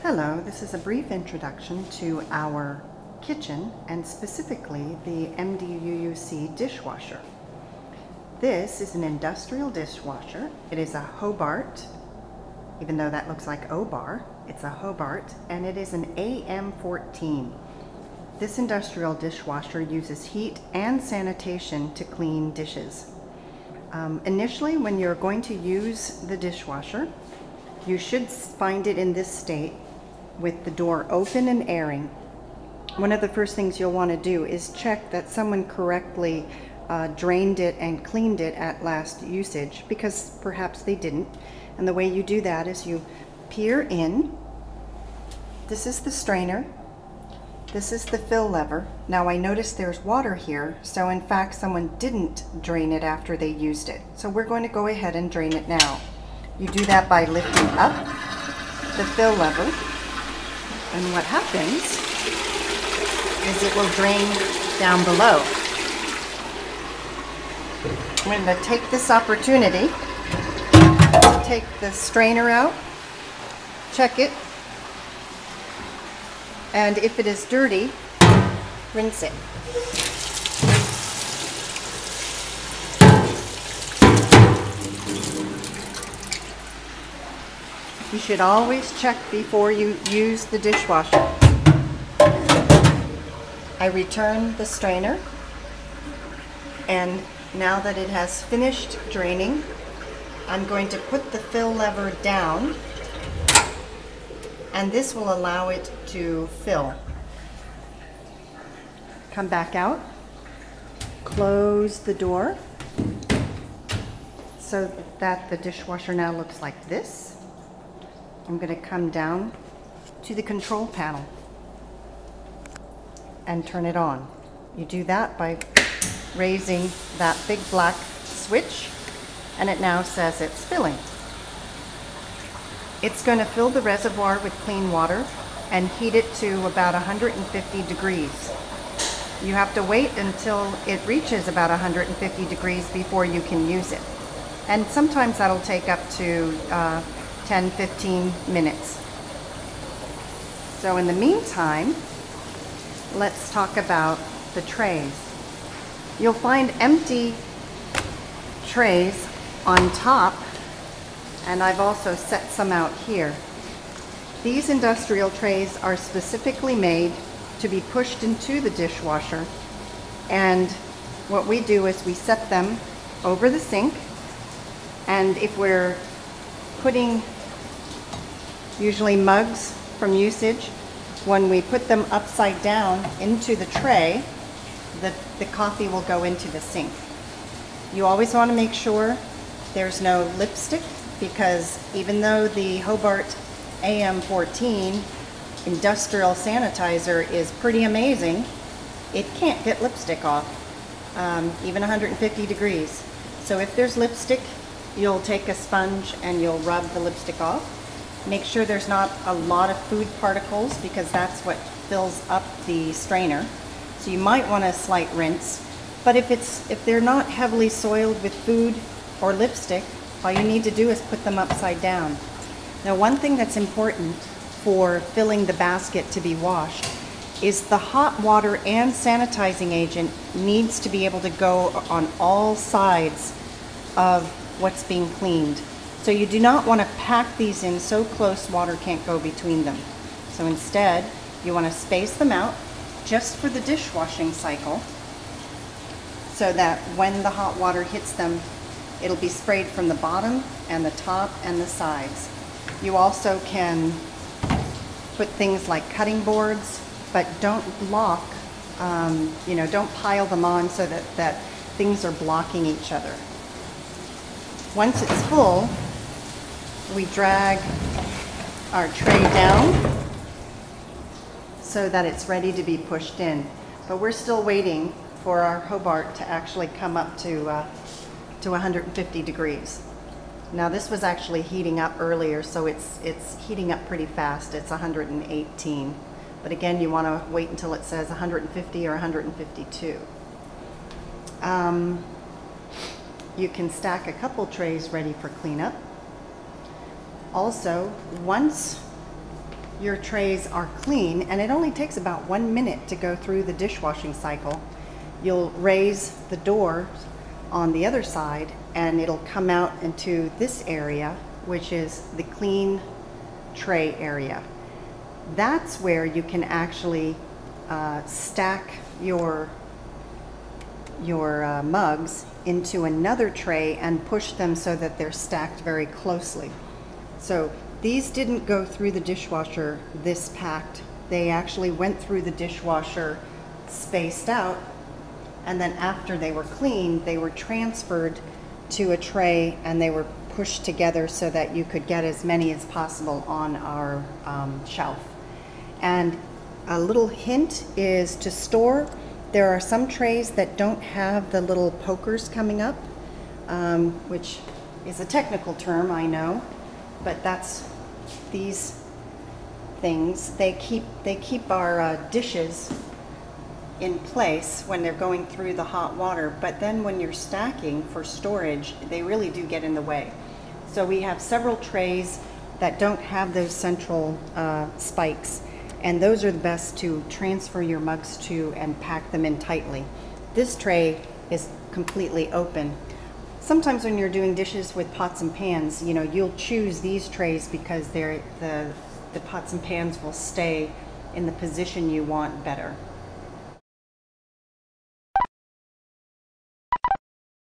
Hello, this is a brief introduction to our kitchen and specifically the MDUUC dishwasher. This is an industrial dishwasher. It is a Hobart, even though that looks like O-bar, it's a Hobart, and it is an AM-14. This industrial dishwasher uses heat and sanitation to clean dishes. Initially, when you're going to use the dishwasher, you should find it in this state with the door open and airing. One of the first things you'll want to do is check that someone correctly drained it and cleaned it at last usage, because perhaps they didn't. And the way you do that is you peer in. This is the strainer. This is the fill lever. Now I notice there's water here, so in fact someone didn't drain it after they used it. So we're going to go ahead and drain it now. You do that by lifting up the fill lever, and what happens is it will drain down below. I'm going to take this opportunity to take the strainer out, check it, and if it is dirty, rinse it. You should always check before you use the dishwasher. I return the strainer, and now that it has finished draining, I'm going to put the fill lever down, and this will allow it to fill. Come back out, close the door so that the dishwasher now looks like this. I'm going to come down to the control panel and turn it on. You do that by raising that big black switch, and it now says it's filling. It's going to fill the reservoir with clean water and heat it to about 150 degrees. You have to wait until it reaches about 150 degrees before you can use it. And sometimes that'll take up to 10-15 minutes. So in the meantime, let's talk about the trays. You'll find empty trays on top, and I've also set some out here. These industrial trays are specifically made to be pushed into the dishwasher, and what we do is we set them over the sink, and if we're putting usually mugs from usage, when we put them upside down into the tray, the coffee will go into the sink. You always want to make sure there's no lipstick, because even though the Hobart AM-14 industrial sanitizer is pretty amazing, it can't get lipstick off, even 150 degrees. So if there's lipstick, you'll take a sponge and you'll rub the lipstick off. Make sure there's not a lot of food particles, because that's what fills up the strainer. So you might want a slight rinse. But if they're not heavily soiled with food or lipstick, all you need to do is put them upside down. Now, one thing that's important for filling the basket to be washed is the hot water and sanitizing agent needs to be able to go on all sides of what's being cleaned. So you do not want to pack these in so close water can't go between them. So instead, you want to space them out just for the dishwashing cycle, so that when the hot water hits them, it'll be sprayed from the bottom and the top and the sides. You also can put things like cutting boards, but don't block, don't pile them on so that things are blocking each other. Once it's full, we drag our tray down so that it's ready to be pushed in. But we're still waiting for our Hobart to actually come up to 150 degrees. Now this was actually heating up earlier, so it's heating up pretty fast. It's 118. But again, you want to wait until it says 150 or 152. You can stack a couple trays ready for cleanup. Also, once your trays are clean, and it only takes about 1 minute to go through the dishwashing cycle, you'll raise the door on the other side and it'll come out into this area, which is the clean tray area. That's where you can actually stack your mugs into another tray and push them so that they're stacked very closely. So these didn't go through the dishwasher this packed. They actually went through the dishwasher spaced out, and then after they were cleaned, they were transferred to a tray and they were pushed together so that you could get as many as possible on our shelf. And a little hint is to store. There are some trays that don't have the little pokers coming up, which is a technical term, I know, but that's these things. They keep our dishes in place when they're going through the hot water, but then when you're stacking for storage, they really do get in the way. So we have several trays that don't have those central spikes, and those are the best to transfer your mugs to and pack them in tightly. This tray is completely open. Sometimes when you're doing dishes with pots and pans, you know, you'll choose these trays because the pots and pans will stay in the position you want better.